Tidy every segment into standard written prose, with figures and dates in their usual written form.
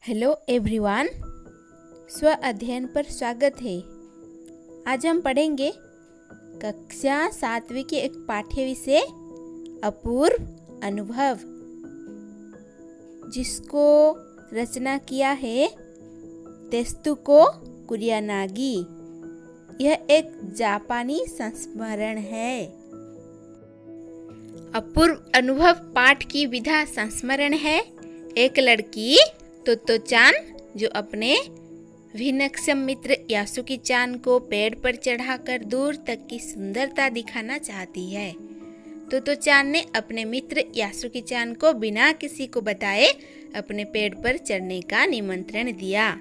Hello everyone, स्व अध्ययन पर स्वागत है। आज हम पढ़ेंगे कक्षा 7वीं के एक पाठ्य विषय अपूर्व अनुभव, जिसको रचना किया है तेत्सुको कुरियानागी। यह एक जापानी संस्मरण है। अपूर्व अनुभव पाठ की विधा संस्मरण है। एक लड़की तोतो-चान जो अपने भिन्नक्षम मित्र यासुकी-चान को पेड़ पर चढ़ाकर दूर तक की सुंदरता दिखाना चाहती है। तोतो-चान ने अपने मित्र यासुकी-चान को बिना किसी को बताए अपने पेड़ पर चढ़ने का निमंत्रण दिया।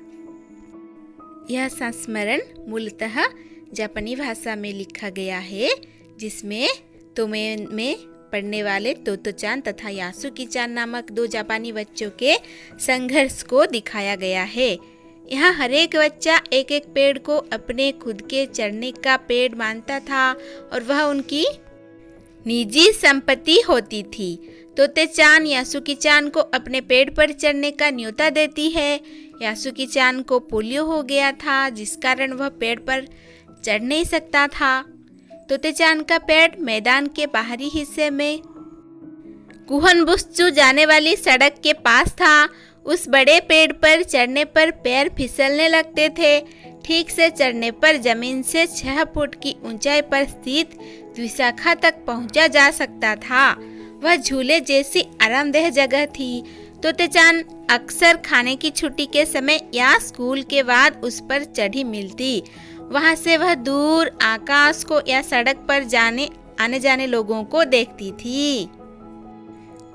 यह संस्मरण मूलतः जापानी भाषा में लिखा गया है, जिसमें तोमे में पढ़ने वाले तोतो-चान तथा यासुकी-चान नामक दो जापानी बच्चों के संघर्ष को दिखाया गया है। यहाँ हर एक बच्चा एक एक पेड़ को अपने खुद के चढ़ने का पेड़ मानता था और वह उनकी निजी संपत्ति होती थी। तोते-चान यासुकी-चान को अपने पेड़ पर चढ़ने का न्योता देती है। यासुकी-चान को पोलियो हो गया था, जिस कारण वह पेड़ पर चढ़ नहीं सकता था। तोते-चान का पेड़ मैदान के बाहरी हिस्से में कुहनबुत्सु जाने वाली सड़क के पास था। उस बड़े पेड़ पर चढ़ने पर पैर फिसलने लगते थे। ठीक से चढ़ने पर जमीन से 6 फुट की ऊंचाई पर स्थित द्विशाखा तक पहुंचा जा सकता था। वह झूले जैसी आरामदेह जगह थी। तोते-चान अक्सर खाने की छुट्टी के समय या स्कूल के बाद उस पर चढ़ी मिलती। वहां से वह दूर आकाश को या सड़क पर आने जाने लोगों को देखती थी।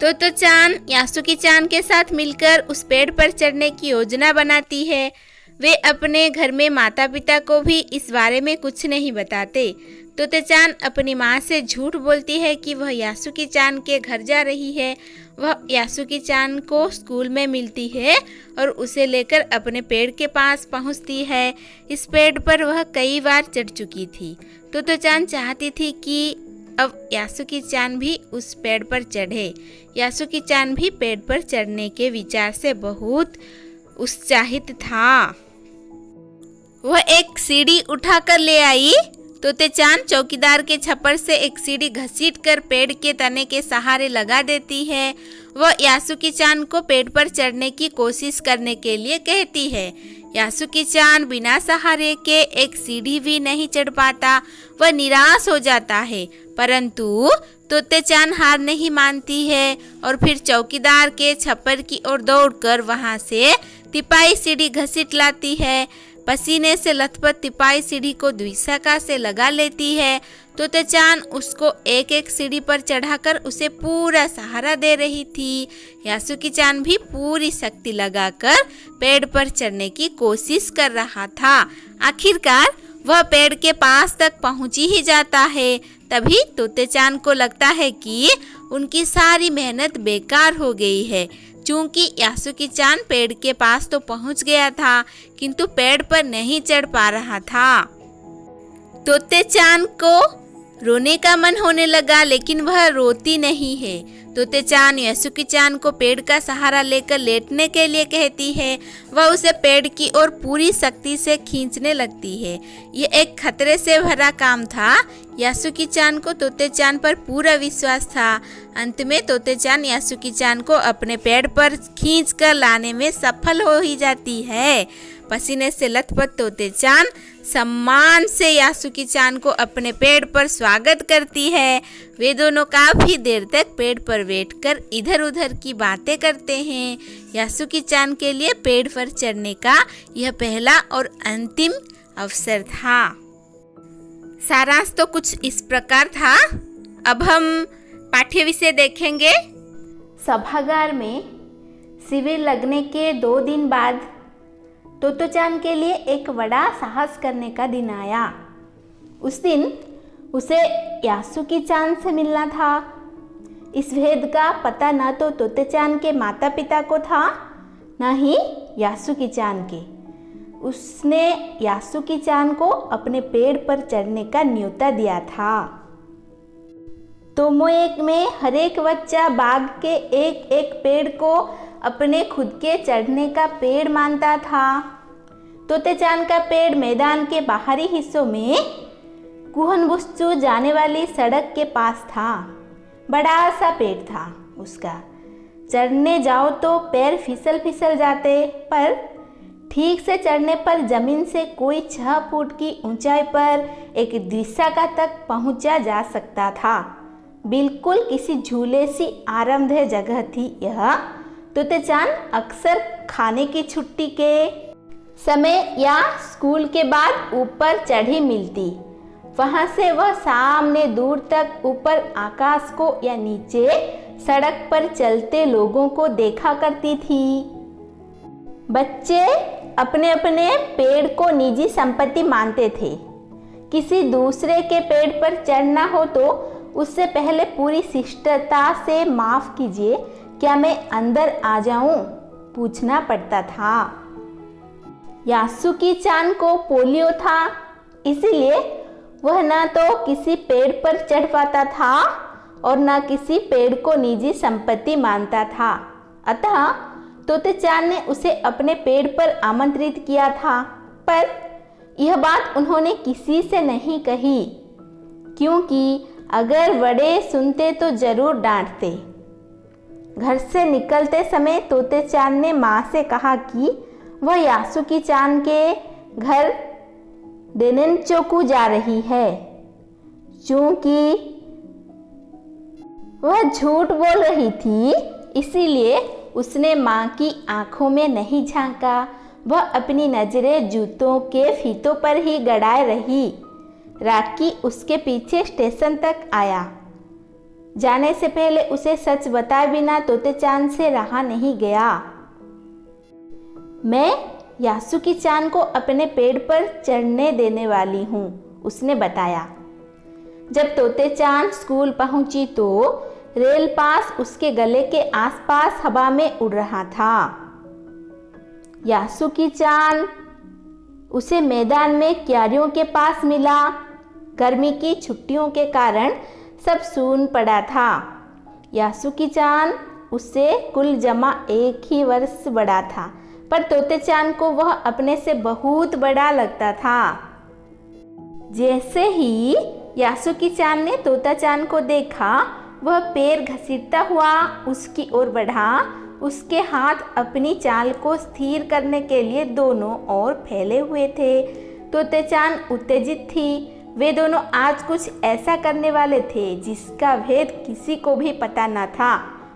तोतो-चान यासुकी-चान के साथ मिलकर उस पेड़ पर चढ़ने की योजना बनाती है। वे अपने घर में माता पिता को भी इस बारे में कुछ नहीं बताते। तोते-चान अपनी माँ से झूठ बोलती है कि वह यासुकी-चान के घर जा रही है। वह यासुकी-चान को स्कूल में मिलती है और उसे लेकर अपने पेड़ के पास पहुंचती है। इस पेड़ पर वह कई बार चढ़ चुकी थी। तोतो-चान चाहती थी कि अब यासुकी-चान भी उस पेड़ पर चढ़े। यासुकी-चान भी पेड़ पर चढ़ने के विचार से बहुत उत्साहित था। वह एक सीढ़ी उठाकर ले आई। तोते-चान चौकीदार के छप्पर से एक सीढ़ी घसीटकर पेड़ के तने के सहारे लगा देती है। वह यासुकी-चान को पेड़ पर चढ़ने की कोशिश करने के लिए कहती है। यासुकी-चान बिना सहारे के एक सीढ़ी भी नहीं चढ़ पाता। वह निराश हो जाता है, परंतु तोते-चान हार नहीं मानती है और फिर चौकीदार के छप्पर की ओर दौड़कर वहां से तिपाई सीढ़ी घसीट लाती है। पसीने से लथपथ तिपाई सीढ़ी को द्विशाखा से लगा लेती है। तोते-चान उसको एक एक सीढ़ी पर चढ़ाकर उसे पूरा सहारा दे रही थी। यासुकी-चान भी पूरी शक्ति लगाकर पेड़ पर चढ़ने की कोशिश कर रहा था। आखिरकार वह पेड़ के पास तक पहुंच ही जाता है। तभी तोते-चान को लगता है कि उनकी सारी मेहनत बेकार हो गई है। चूंकि यासुकी-चान पेड़ के पास तो पहुंच गया था, किंतु पेड़ पर नहीं चढ़ पा रहा था। तोते-चान को रोने का मन होने लगा, लेकिन वह रोती नहीं है। तोते-चान यासुकी-चान को पेड़ का सहारा लेकर लेटने के लिए कहती है। वह उसे पेड़ की ओर पूरी शक्ति से खींचने लगती है। यह एक खतरे से भरा काम था। यासुकी-चान को तोते-चान पर पूरा विश्वास था। अंत में तोते-चान यासुकी-चान को अपने पेड़ पर खींच कर लाने में सफल हो ही जाती है। पसीने से लथपथ तोते-चान सम्मान से यासुकी-चान को अपने पेड़ पर स्वागत करती है। वे दोनों काफी देर तक पेड़ पर बैठकर इधर उधर की बातें करते हैं। यासुकी-चान के लिए पेड़ पर चढ़ने का यह पहला और अंतिम अवसर था। सारांश तो कुछ इस प्रकार था। अब हम पाठ्य विषय देखेंगे। सभागार में शिविर लगने के 2 दिन बाद तोतो-चान के लिए एक बड़ा साहस करने का दिन आया। उस दिन उसे यासुकी-चान से मिलना था। इस भेद का पता न तो तोते-चान के माता पिता को था, न ही यासुकी-चान के। उसने यासुकी-चान को अपने पेड़ पर चढ़ने का न्योता दिया था। तोमोए में हर एक बच्चा बाग के एक एक पेड़ को अपने खुद के चढ़ने का पेड़ मानता था। तोते चांद का पेड़ मैदान के बाहरी हिस्सों में कुहनबुस्चू जाने वाली सड़क के पास था। बड़ा सा पेड़ था उसका। चढ़ने जाओ तो पैर फिसल फिसल जाते, पर ठीक से चढ़ने पर जमीन से कोई 6 फुट की ऊंचाई पर एक द्विशाखा तक पहुंचा जा सकता था। बिल्कुल किसी झूले सी आरामदेह जगह थी यह। तोते चांद अक्सर खाने की छुट्टी के समय या स्कूल के बाद ऊपर चढ़ी मिलती। वहां से वह सामने दूर तक ऊपर आकाश को या नीचे सड़क पर चलते लोगों को देखा करती थी। बच्चे अपने अपने पेड़ को निजी संपत्ति मानते थे। किसी दूसरे के पेड़ पर चढ़ना हो तो उससे पहले पूरी शिष्टता से माफ कीजिए, क्या मैं अंदर आ जाऊं, पूछना पड़ता था। यासुकी चान को पोलियो था, इसीलिए वह न तो किसी पेड़ पर चढ़ पाता था और न किसी पेड़ को निजी संपत्ति मानता था। अतः तोते चांद ने उसे अपने पेड़ पर आमंत्रित किया था, पर यह बात उन्होंने किसी से नहीं कही, क्योंकि अगर बड़े सुनते तो जरूर डांटते। घर से निकलते समय तोते चांद ने माँ से कहा कि वह यासुकी चांद के घर डेनेनचोकू जा रही है। चूंकि वह झूठ बोल रही थी, इसीलिए उसने माँ की आंखों में नहीं झांका। वह अपनी नजरें जूतों के फीतों पर ही गड़ाए रही। राकी उसके पीछे स्टेशन तक आया। जाने से पहले उसे सच बताए बिना तोते चांद से रहा नहीं गया। मैं यासुकी चांद को अपने पेड़ पर चढ़ने देने वाली हूँ, उसने बताया। जब तोते चांद स्कूल पहुंची तो रेल पास उसके गले के आसपास हवा में उड़ रहा था। यासुकी चांद उसे मैदान में क्यारियों के पास मिला। गर्मी की छुट्टियों के कारण सब सून पड़ा था। यासुकी चांद उससे कुल जमा 1 ही वर्ष बड़ा था, पर तोते चांद को वह अपने से बहुत बड़ा लगता था। जैसे ही यासुकी चांद ने तोता चांद को देखा, वह पैर घसीटता हुआ उसकी ओर बढ़ा। उसके हाथ अपनी चाल को स्थिर करने के लिए दोनों ओर फैले हुए थे। तोते चांद उत्तेजित थी। वे दोनों आज कुछ ऐसा करने वाले थे जिसका भेद किसी को भी पता न था।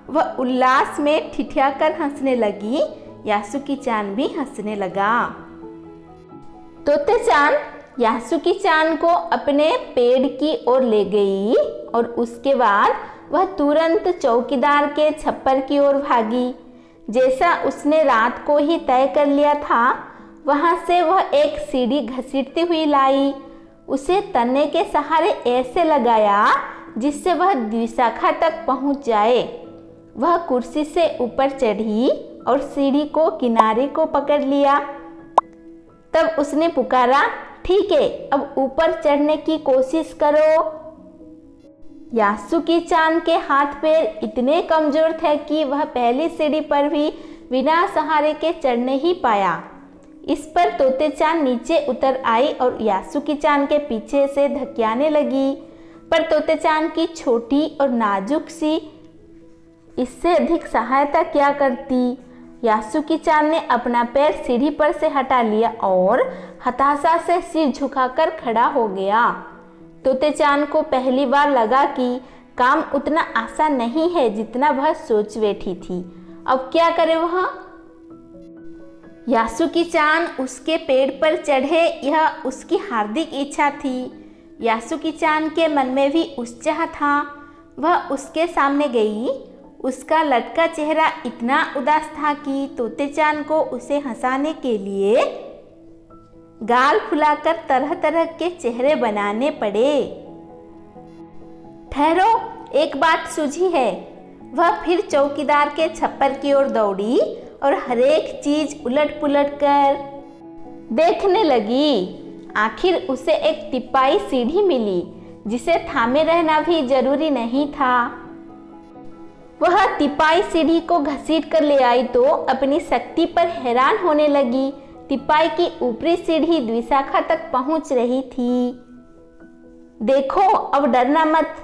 वह उल्लास में ठिठियाकर हंसने लगी। यासुकी चांद भी हंसने लगा। तोते चांद यासुकी चांद को अपने पेड़ की ओर ले गई और उसके बाद वह तुरंत चौकीदार के छप्पर की ओर भागी। जैसा उसने रात को ही तय कर लिया था, वहां से वह एक सीढ़ी घसीटती हुई लाई। उसे तने के सहारे ऐसे लगाया जिससे वह द्विशाखा तक पहुंच जाए। वह कुर्सी से ऊपर चढ़ी और सीढ़ी को किनारे को पकड़ लिया। तब उसने पुकारा, ठीक है, अब ऊपर चढ़ने की कोशिश करो। यासुकी चांद के हाथ पैर इतने कमजोर थे कि वह पहली सीढ़ी पर भी बिना सहारे के चढ़ने ही पाया। इस पर तोते चांद नीचे उतर आई और यासुकी चांद के पीछे से धकियाने लगी, पर तोते चांद की छोटी और नाजुक सी इससे अधिक सहायता क्या करती। यासुकी चांद ने अपना पैर सीढ़ी पर से हटा लिया और हताशा से सिर झुकाकर खड़ा हो गया। तोते चांद को पहली बार लगा कि काम उतना आसान नहीं है जितना वह सोच बैठी थी। अब क्या करे वह? यासुकी चांद उसके पेड़ पर चढ़े, यह उसकी हार्दिक इच्छा थी। यासुकी चांद के मन में भी उत्साह था। वह उसके सामने गई। उसका लटका चेहरा इतना उदास था कि तोते चांद को उसे हंसाने के लिए गाल फुलाकर तरह तरह के चेहरे बनाने पड़े। ठहरो, एक बात सूझी है। वह फिर चौकीदार के छप्पर की ओर दौड़ी और हरेक चीज उलट पुलट कर देखने लगी। आखिर उसे एक तिपाई सीढ़ी मिली जिसे थामे रहना भी जरूरी नहीं था। वह तिपाई सीढ़ी को घसीट कर ले आई तो अपनी शक्ति पर हैरान होने लगी। तिपाई की ऊपरी सीढ़ी द्विशाखा तक पहुंच रही थी। देखो, अब डरना मत,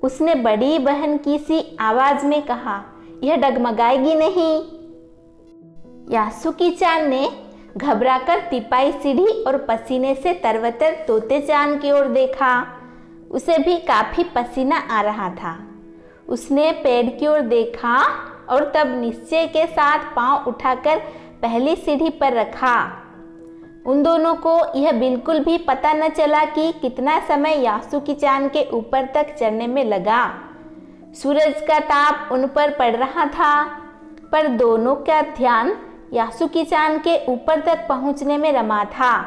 उसने बड़ी बहन की सी आवाज में कहा। यह डगमगाएगी नहीं। यासुकी-चान ने घबराकर तिपाई सीढ़ी और पसीने से तरबतर तोते-चान की ओर देखा। उसे भी काफी पसीना आ रहा था। उसने पेड़ की ओर देखा और तब निश्चय के साथ पांव उठाकर पहली सीढ़ी पर रखा। उन दोनों को यह बिल्कुल भी पता न चला कि कितना समय यासुकी-चान के ऊपर तक चढ़ने में लगा। सूरज का ताप उन पर पड़ रहा था, पर दोनों का ध्यान यासुकी-चान के ऊपर तक पहुंचने में रमा था।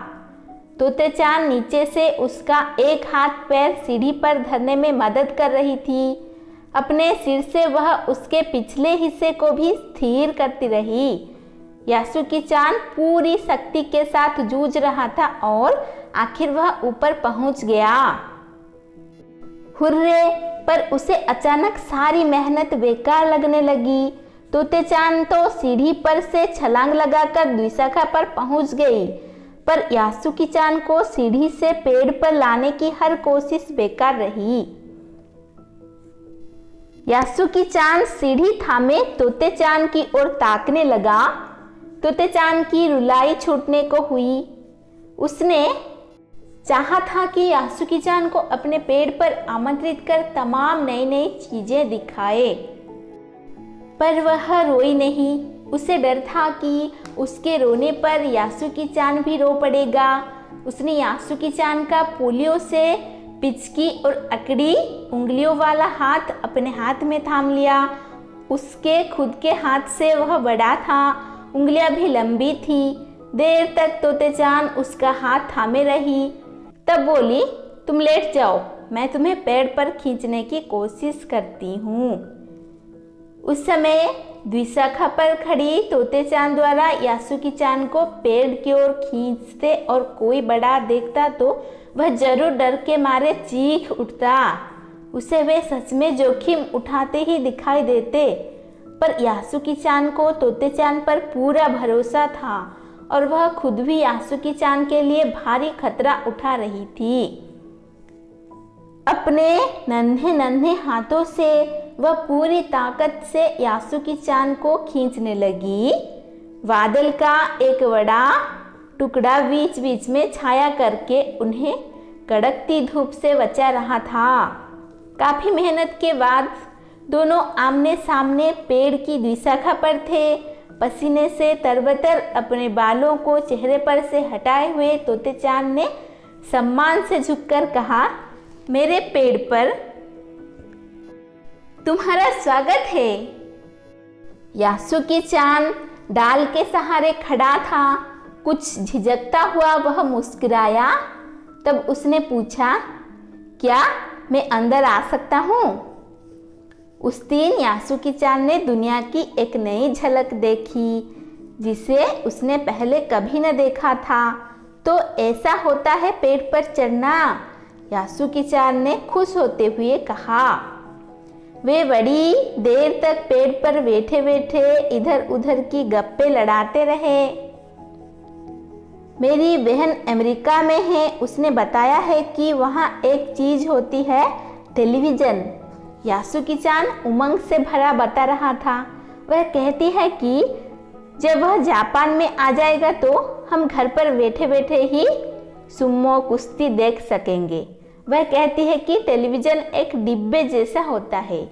तोते-चान नीचे से उसका एक हाथ पैर सीढ़ी पर धरने में मदद कर रही थी। अपने सिर से वह उसके पिछले हिस्से को भी स्थिर करती रही। यासुकी-चान पूरी शक्ति के साथ जूझ रहा था और आखिर वह ऊपर पहुंच गया। हुर्रे! पर उसे अचानक सारी मेहनत बेकार लगने लगी। तोते-चान तो सीढ़ी पर से छलांग लगाकर द्विशाखा पर पहुंच गई, पर यासुकी-चान को सीढ़ी से पेड़ पर लाने की हर कोशिश बेकार रही। यासुकी-चान सीढ़ी थामे तोते-चान की ओर ताकने लगा। तोते-चान की रुलाई छूटने को हुई। उसने चाहा था कि यासुकी-चान को अपने पेड़ पर आमंत्रित कर तमाम नई नई चीजें दिखाए, पर वह रोई नहीं। उसे डर था कि उसके रोने पर यासुकी-चान भी रो पड़ेगा। उसने यासुकी-चान का पोलियो से पिचकी और अकड़ी उंगलियों वाला हाथ अपने हाथ में थाम लिया। उसके खुद के हाथ से वह बड़ा था, उंगलियां भी लंबी थी। देर तक तोते-चान उसका हाथ थामे रही, तब बोली, तुम लेट जाओ, मैं तुम्हें पेड़ पर खींचने की कोशिश करती हूँ। उस समय द्विशाखा पर खड़ी तोते-चान द्वारा यासुकी-चान को पेड़ की ओर खींचते और कोई बड़ा देखता तो वह जरूर डर के मारे चीख उठता। उसे वे सच में जोखिम उठाते ही दिखाई देते, पर यासुकी-चान को तोते-चान पर पूरा भरोसा था और वह खुद भी यासुकी-चान के लिए भारी खतरा उठा रही थी। अपने नन्हे नन्हे हाथों से वह पूरी ताकत से यासुकी-चान को खींचने लगी। बादल का एक बड़ा टुकड़ा बीच बीच में छाया करके उन्हें कड़कती धूप से बचा रहा था। काफी मेहनत के बाद दोनों आमने सामने पेड़ की द्विशाखा पर थे। पसीने से तरबतर अपने बालों को चेहरे पर से हटाए हुए तोते-चान ने सम्मान से झुककर कहा, मेरे पेड़ पर तुम्हारा स्वागत है। यासुकी-चान डाल के सहारे खड़ा था। कुछ झिझकता हुआ वह मुस्कुराया। तब उसने पूछा, क्या मैं अंदर आ सकता हूँ? उस दिन यासुकी-चान ने दुनिया की एक नई झलक देखी, जिसे उसने पहले कभी न देखा था। तो ऐसा होता है पेड़ पर चढ़ना, यासुकी-चान ने खुश होते हुए कहा। वे बड़ी देर तक पेड़ पर बैठे बैठे इधर उधर की गप्पे लड़ाते रहे। मेरी बहन अमेरिका में है, उसने बताया है कि वहाँ एक चीज होती है, टेलीविज़न। यासुकी-चान उमंग से भरा बता रहा था। वह कहती है कि जब वह जापान में आ जाएगा तो हम घर पर बैठे बैठे ही सुमो कुश्ती देख सकेंगे। वह कहती है कि टेलीविज़न एक डिब्बे जैसा होता है।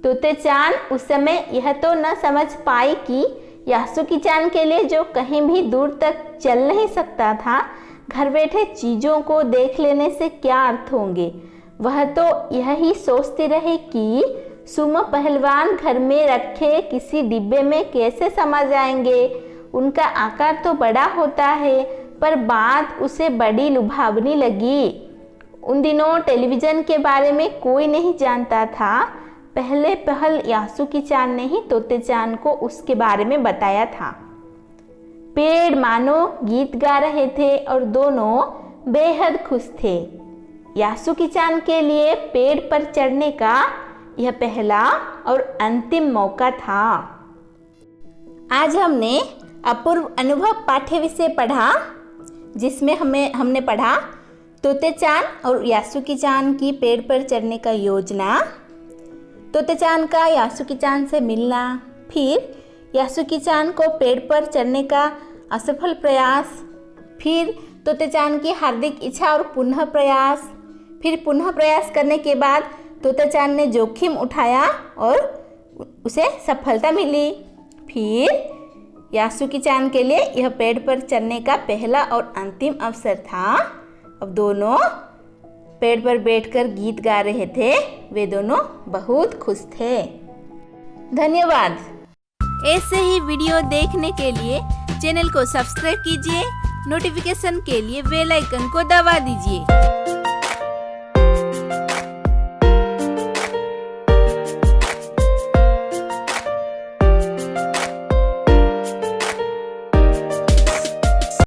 तोते-चान उस समय यह तो न समझ पाई कि यासुकी-चान के लिए जो कहीं भी दूर तक चल नहीं सकता था, घर बैठे चीज़ों को देख लेने से क्या अर्थ होंगे। वह तो यह ही सोचती रही कि सुमो पहलवान घर में रखे किसी डिब्बे में कैसे समा जाएंगे। उनका आकार तो बड़ा होता है, पर बात उसे बड़ी लुभावनी लगी। उन दिनों टेलीविज़न के बारे में कोई नहीं जानता था। पहले पहल यासुकी-चान ने ही तोते-चान को उसके बारे में बताया था। पेड़ मानो गीत गा रहे थे और दोनों बेहद खुश थे। यासुकी-चान के लिए पेड़ पर चढ़ने का यह पहला और अंतिम मौका था। आज हमने अपूर्व अनुभव पाठ्य विषय पढ़ा, जिसमें हमने पढ़ा तोते चान और यासुकी चान की पेड़ पर चढ़ने का योजना, तोते चान का यासुकी चान से मिलना, फिर यासुकी चान को पेड़ पर चढ़ने का असफल प्रयास, फिर तोते चान की हार्दिक इच्छा और पुनः प्रयास, फिर पुनः प्रयास करने के बाद तोते चान ने जोखिम उठाया और उसे सफलता मिली। फिर यासुकी चान के लिए यह पेड़ पर चढ़ने का पहला और अंतिम अवसर था। अब दोनों पेड़ पर बैठकर गीत गा रहे थे। वे दोनों बहुत खुश थे। धन्यवाद। ऐसे ही वीडियो देखने के लिए चैनल को सब्सक्राइब कीजिए, नोटिफिकेशन के लिए बेल आइकन को दबा दीजिए।